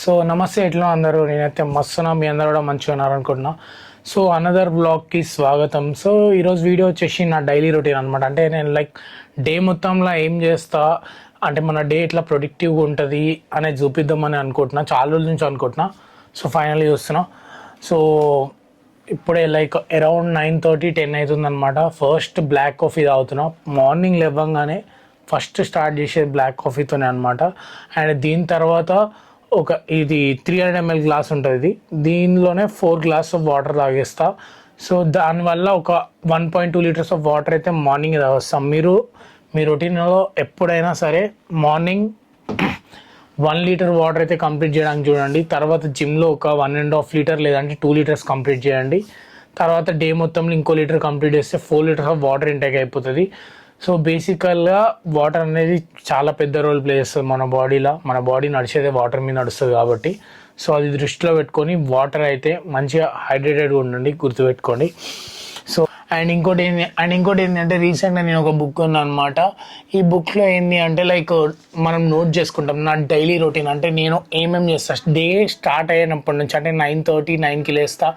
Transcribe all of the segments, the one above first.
So నమస్తే, ఎట్లా అందరూ? నేనైతే మస్తున్నా, మీ అందరూ కూడా మంచిగా ఉన్నారనుకుంటున్నా. సో అనదర్ బ్లాగ్కి స్వాగతం. సో ఈరోజు వీడియో వచ్చేసి నా డైలీ రొటీన్ అనమాట. అంటే నేను డే మొత్తంలో ఏం చేస్తా, అంటే మన డే ఎట్లా ప్రొడక్టివ్గా ఉంటుంది అనేది చూపిద్దామని అనుకుంటున్నా. చాలా రోజుల నుంచి అనుకుంటున్నా. సో ఫైనల్లీ చూస్తున్నా. సో ఇప్పుడే అరౌండ్ 9:30, 10 అవుతుందన్నమాట. ఫస్ట్ బ్లాక్ కాఫీ తాగుతున్నా. మార్నింగ్ లేవగానే ఫస్ట్ స్టార్ట్ చేసేది బ్లాక్ కాఫీతోనే అనమాట. అండ్ దీని తర్వాత ఇది 300 ml గ్లాస్ ఉంటుంది. దీనిలోనే 4 గ్లాస్ ఆఫ్ వాటర్ తాగేస్తా. సో దానివల్ల 1.2 లీటర్స్ ఆఫ్ వాటర్ అయితే మార్నింగ్ తాగేస్తాం. మీరు మీ రొటీన్లో ఎప్పుడైనా సరే మార్నింగ్ 1 లీటర్ వాటర్ అయితే కంప్లీట్ చేయడానికి చూడండి. తర్వాత జిమ్లో 1.5 లీటర్ లేదంటే 2 లీటర్స్ కంప్లీట్ చేయండి. తర్వాత డే మొత్తంలో ఇంకో లీటర్ కంప్లీట్ చేస్తే 4 లీటర్స్ ఆఫ్ వాటర్ ఇంటేక్ అయిపోతుంది. సో బేసికల్గా వాటర్ అనేది చాలా పెద్ద రోల్ ప్లే చేస్తుంది మన బాడీ నడిచేదే వాటర్ మీద నడుస్తుంది కాబట్టి. సో అది దృష్టిలో పెట్టుకొని వాటర్ అయితే మంచిగా హైడ్రేటెడ్గా ఉండండి, గుర్తుపెట్టుకోండి. సో అండ్ ఇంకోటి ఏంటంటే రీసెంట్గా నేను ఒక బుక్ ఉన్నాను అనమాట. ఈ బుక్లో ఏంటి అంటే మనం నోట్ చేసుకుంటాం నా డైలీ రొటీన్. అంటే నేను ఏమేమి చేస్తాను డే స్టార్ట్ అయినప్పటి నుంచి, అంటే 9:30, 9కి లేస్తా.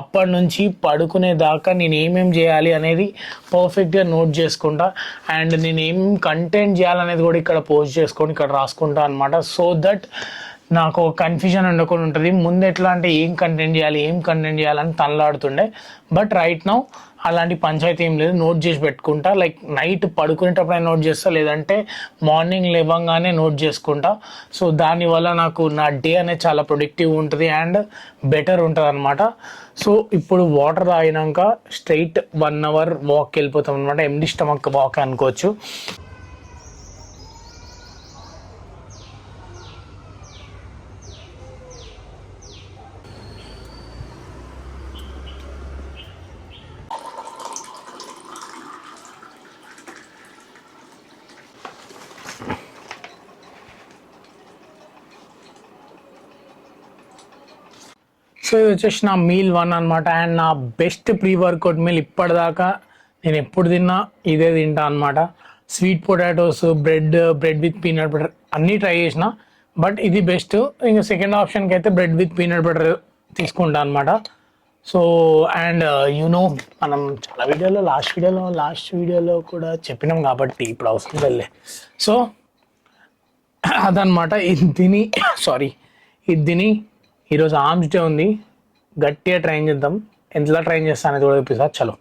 అప్పటి నుంచి పడుకునే దాకా నేను ఏమేమి చేయాలి అనేది పర్ఫెక్ట్గా నోట్ చేసుకుంటా. అండ్ నేను ఏం కంటెంట్ చేయాలనేది కూడా ఇక్కడ పోస్ట్ చేసుకొని ఇక్కడ రాసుకుంటా అనమాట. సో దట్ నాకు కన్ఫ్యూజన్ ఉండకుండా ఉంటుంది. ముందు ఎట్లా అంటే ఏం కంటెంట్ చేయాలని తనలాడుతుండే. బట్ రైట్ నౌ అలాంటి పంచాయతీ ఏం లేదు. నోట్ చేసి పెట్టుకుంటా. నైట్ పడుకునేటప్పుడే నోట్ చేస్తా, లేదంటే మార్నింగ్ లేవగానే నోట్ చేసుకుంటా. సో దానివల్ల నాకు నా డే అనేది చాలా ప్రొడక్టివ్ ఉంటుంది అండ్ బెటర్ ఉంటుంది అనమాట. సో ఇప్పుడు వాటర్ తాగినాక స్ట్రైట్ 1 అవర్ వాక్కి వెళ్ళిపోతాం అనమాట. ఎండి స్టమక్ వాక్ అనుకోవచ్చు. సో ఇది వచ్చేసి నా మీల్ 1 అనమాట. అండ్ నా బెస్ట్ ప్రీ వర్కౌట్ మీల్ ఇప్పటిదాకా నేను ఎప్పుడు తిన్నా ఇదే తింటా అనమాట. Sweet potatoes, bread with peanut butter అన్నీ ట్రై చేసిన, బట్ ఇది బెస్ట్. ఇంకా సెకండ్ ఆప్షన్కి అయితే బ్రెడ్ విత్ పీనట్ బటర్ తీసుకుంటా అనమాట. సో అండ్ మనం చాలా లాస్ట్ వీడియోలో కూడా చెప్పినాం కాబట్టి ఇప్పుడు అవసరం లేదు. సో అదనమాట. ఇది తిని ఈరోజు ఆర్మ్స్ డే ఉంది. గట్టిగా ట్రైన్ చేద్దాం. ఎంతలా ట్రైన్ చేస్తా అనేది కూడా చూపిస్తా. చలో.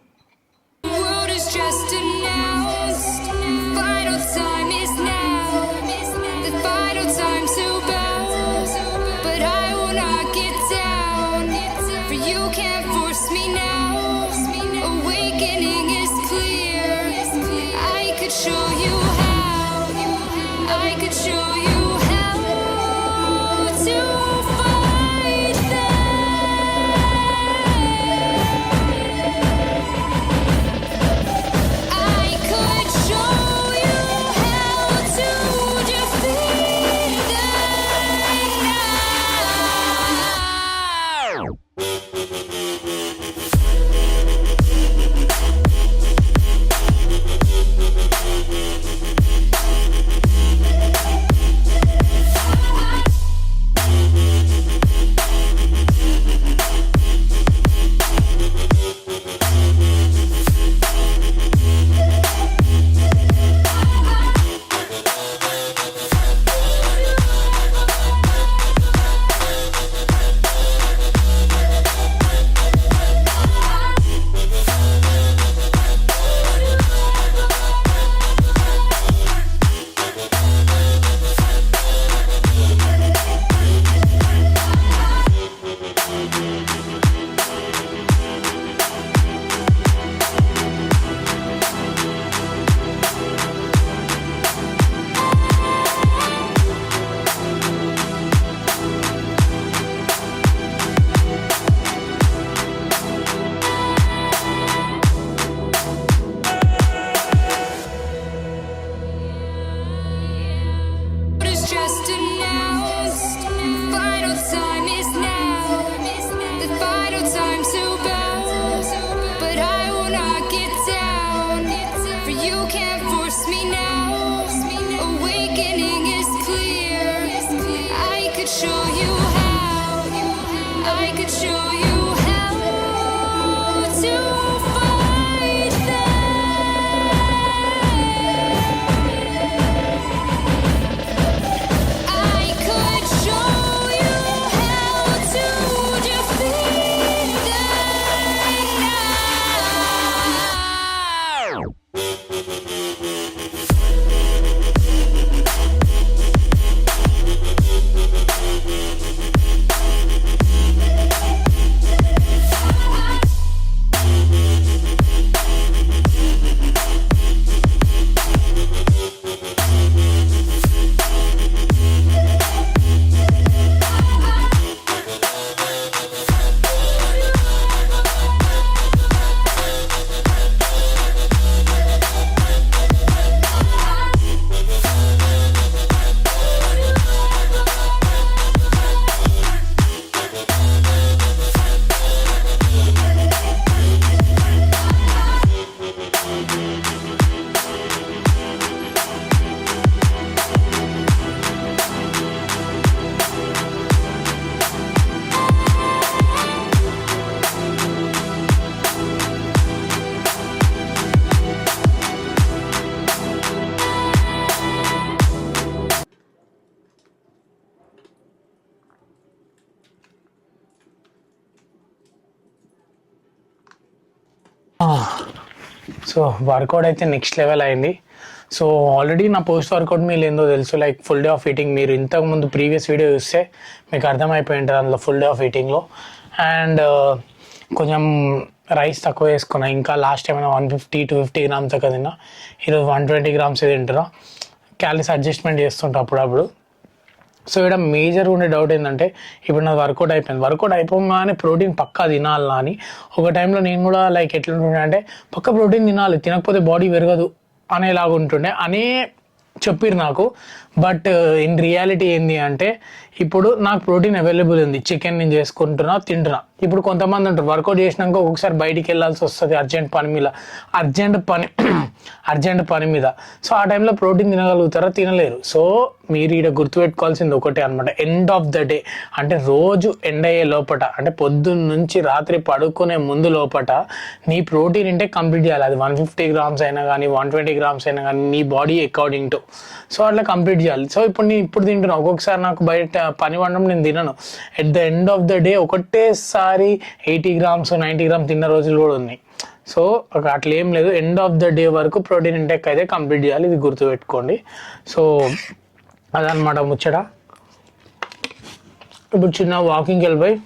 సో వర్కౌట్ అయితే నెక్స్ట్ లెవెల్ అయింది. సో ఆల్రెడీ నా పోస్ట్ వర్కౌట్ మీల్ ఏందో తెలుసు, like full day of eating. మీరు ఇంతకుముందు ప్రీవియస్ వీడియో చూస్తే మీకు అర్థమైపోయి ఉంటుంది అందులో ఫుల్ డే ఆఫ్ ఈటింగ్లో. అండ్ కొంచెం రైస్ తక్కువ వేసుకున్నా, ఇంకా లాస్ట్ టైం 150-250 గ్రామ్స్ తక్కువ తిన్నా, ఈరోజు 120 గ్రామ్స్ తింటున్నా. క్యాలరీస్ అడ్జస్ట్మెంట్ చేస్తుంటా అప్పుడప్పుడు. సో ఇక్కడ మేజర్ ఉండే డౌట్ ఏంటంటే, ఇప్పుడు నాది వర్కౌట్ అయిపోయింది, వర్కౌట్ అయిపోగానే ప్రోటీన్ పక్కా తినాలా అని. ఒక టైంలో నేను కూడా లైక్ ఎట్లుంటుండే అంటే, పక్క ప్రోటీన్ తినాలి, తినకపోతే బాడీ పెరగదు అనేలాగా ఉంటుండే అనే చెప్పారు నాకు. బట్ ఇన్ రియాలిటీ ఏంది అంటే, ఇప్పుడు నాకు ప్రోటీన్ అవైలబుల్ ఉంది, చికెన్ నేను చేసుకుంటున్నా, తింటున్నా. ఇప్పుడు కొంతమంది ఉంటారు వర్కౌట్ చేసినాక ఒక్కొక్కసారి బయటికి వెళ్ళాల్సి వస్తుంది అర్జెంట్ పని మీద. సో ఆ టైంలో ప్రోటీన్ తినగలుగుతారా? తినలేరు. సో మీరు ఇక్కడ గుర్తుపెట్టుకోవాల్సింది ఒకటే అనమాట, ఎండ్ ఆఫ్ ద డే అంటే రోజు ఎండ్ అయ్యే లోపట, అంటే పొద్దున్న నుంచి రాత్రి పడుకునే ముందు లోపట నీ ప్రోటీన్ ఇంటే కంప్లీట్ చేయాలి. అది 150 గ్రామ్స్ అయినా కానీ 120 గ్రామ్స్ అయినా కానీ నీ బాడీ అకార్డింగ్ టు. సో అట్లా కంప్లీట్ చేయాలి. సో ఇప్పుడు నేను తింటున్నా, ఒక్కొక్కసారి నాకు బయట పని వండడం నేను తినను. At the end of the day ఒకటేసారి 80 గ్రామ్స్ 90 గ్రామ్స్ తిన్న రోజులు కూడా ఉన్నాయి. సో అట్లా ఏం లేదు, ఎండ్ ఆఫ్ ద డే వరకు ప్రోటీన్ ఇంటెక్ అయితే కంప్లీట్ చేయాలి, ఇది గుర్తుపెట్టుకోండి. సో అదనమాట ముచ్చట. ఇప్పుడు చిన్న వాకింగ్కి వెళ్ళిపోయి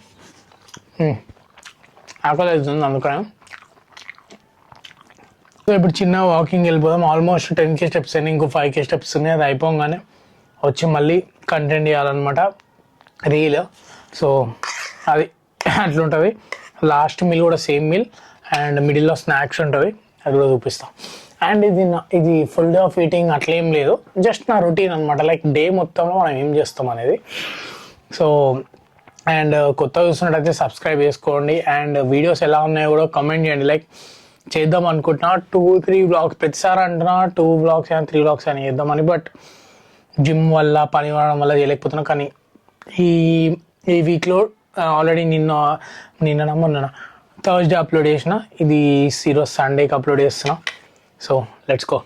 ఆకలి అవుతుంది అందుకని. సో ఇప్పుడు చిన్న వాకింగ్ వెళ్ళిపోదాం. ఆల్మోస్ట్ 10K స్టెప్స్ అయినా, ఇంకో 5K స్టెప్స్ ఉన్నాయి. అది అయిపోగానే వచ్చి మళ్ళీ కంటెంట్ చేయాలన్నమాట, రీల్. సో అది అట్లుంటుంది. లాస్ట్ మీల్ కూడా సేమ్ మీల్, అండ్ మిడిల్లో స్నాక్స్ ఉంటుంది, అది కూడా చూపిస్తాం. అండ్ ఇది ఫుల్ డే ఆఫ్ ఈటింగ్ అట్లేం లేదు, జస్ట్ నా రొటీన్ అనమాట, లైక్ డే మొత్తంలో మనం ఏం చేస్తాం అనేది. సో అండ్ కొత్తగా చూస్తున్నట్టయితే సబ్స్క్రైబ్ చేసుకోండి. అండ్ వీడియోస్ ఎలా ఉన్నాయో కూడా కమెంట్ చేయండి. లైక్ చేద్దాం అనుకుంటున్నా 2-3 వ్లాగ్స్, ప్రతిసారి అంటున్నా 2 వ్లాగ్స్ అయినా 3 వ్లాగ్స్ అయినా చేద్దామని. బట్ జిమ్ వల్ల పని వాడడం వల్ల చేయలేకపోతున్నా. కానీ ఈ వీక్లో ఆల్రెడీ మొన్న థర్స్డే అప్లోడ్ చేసిన, ఇది ఈరోజు సండేకి అప్లోడ్ చేస్తున్నా. So let's go.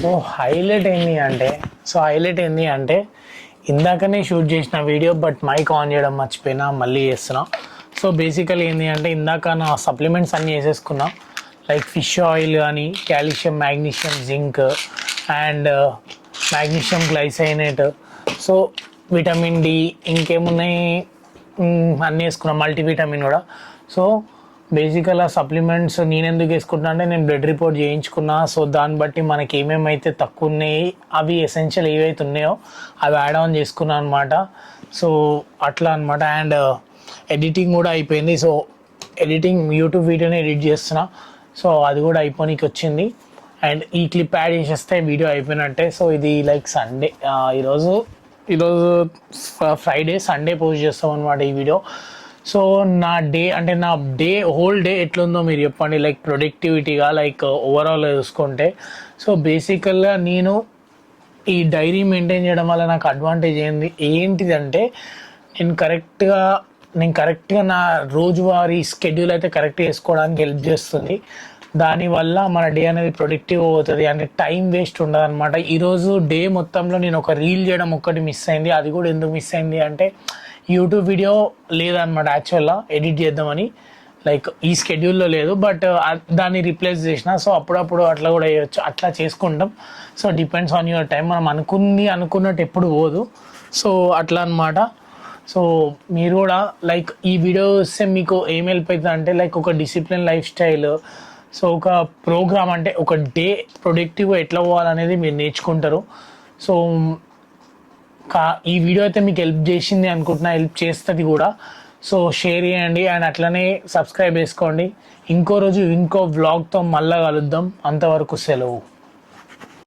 So highlight ఏంది అంటే ఇందాకనే షూట్ చేసిన వీడియో, బట్ మైక్ ఆన్ చేయడం మర్చిపోయినా, మళ్ళీ చేస్తున్నా. సో బేసికల్ ఏంటి అంటే, ఇందాక నా సప్లిమెంట్స్ అన్నీ వేసేసుకున్నా, లైక్ ఫిష్ ఆయిల్ కానీ, calcium, magnesium, zinc and magnesium glycinate, so vitamin D, ఇంకేమున్నాయి అన్నీ వేసుకున్నా, మల్టీవిటమిన్ కూడా. సో బేసికల్ ఆ సప్లిమెంట్స్ నేను ఎందుకు వేసుకుంటున్నా అంటే, నేను బ్లడ్ రిపోర్ట్ చేయించుకున్నా. సో దాన్ని బట్టి మనకి ఏమేమైతే తక్కువ ఉన్నాయి, అవి ఎసెన్షియల్ ఏవైతే ఉన్నాయో అవి యాడ్ ఆన్ చేసుకున్నాను అనమాట. సో అట్లా అనమాట. అండ్ ఎడిటింగ్ కూడా అయిపోయింది. సో ఎడిటింగ్ యూట్యూబ్ వీడియోని ఎడిట్ చేస్తున్నా. సో అది కూడా అయిపోనికి వచ్చింది. అండ్ ఈ క్లిప్ యాడ్ చేసేస్తే వీడియో అయిపోయినట్టే. సో ఇది లైక్ సండే, ఈరోజు ఫ్రైడే, సండే పోస్ట్ చేస్తాం అనమాట ఈ వీడియో. సో నా డే హోల్ డే ఎట్లుందో మీరు చెప్పండి, లైక్ ప్రొడక్టివిటీగా, లైక్ ఓవరాల్ చూసుకుంటే. సో బేసికల్గా నేను ఈ డైరీ మెయింటైన్ చేయడం వల్ల నాకు అడ్వాంటేజ్ ఏంటిదంటే, నేను కరెక్ట్గా నా రోజువారీ స్కెడ్యూల్ అయితే కరెక్ట్గా వేసుకోవడానికి హెల్ప్ చేస్తుంది. దానివల్ల మన డే అనేది ప్రొడక్టివ్ అవుతుంది, అంటే టైం వేస్ట్ ఉండదు అనమాట. ఈరోజు డే మొత్తంలో నేను ఒక రీల్ చేయడం ఒక్కటి మిస్ అయింది. అది కూడా ఎందుకు మిస్ అయింది అంటే, యూట్యూబ్ వీడియో లేదనమాట యాక్చువల్గా ఎడిట్ చేద్దామని, లైక్ ఈ స్కెడ్యూల్లో లేదు, బట్ దాన్ని రీప్లేస్ చేసిన. సో అప్పుడప్పుడు అట్లా కూడా చేయొచ్చు, అట్లా చేసుకుంటాం. So depends on your time. మనం అనుకున్నట్టు ఎప్పుడు పోదు. సో అట్లా అనమాట. సో మీరు కూడా లైక్ ఈ వీడియో వస్తే మీకు ఏం హెల్ప్ అవుతుంది అంటే, లైక్ ఒక డిసిప్లిన్ లైఫ్ స్టైల్, సో ఒక ప్రోగ్రామ్, అంటే ఒక డే ప్రొడక్టివ్గా ఎట్లా పోవాలనేది మీరు నేర్చుకుంటారు. సో ఈ వీడియో అయితే మీకు హెల్ప్ చేసింది అనుకుంటున్నా, హెల్ప్ చేస్తుంది కూడా. సో షేర్ చేయండి అండ్ అట్లనే సబ్స్క్రైబ్ చేసుకోండి. ఇంకో రోజు ఇంకో వ్లాగ్తో మళ్ళీ కలుద్దాం. అంతవరకు సెలవు.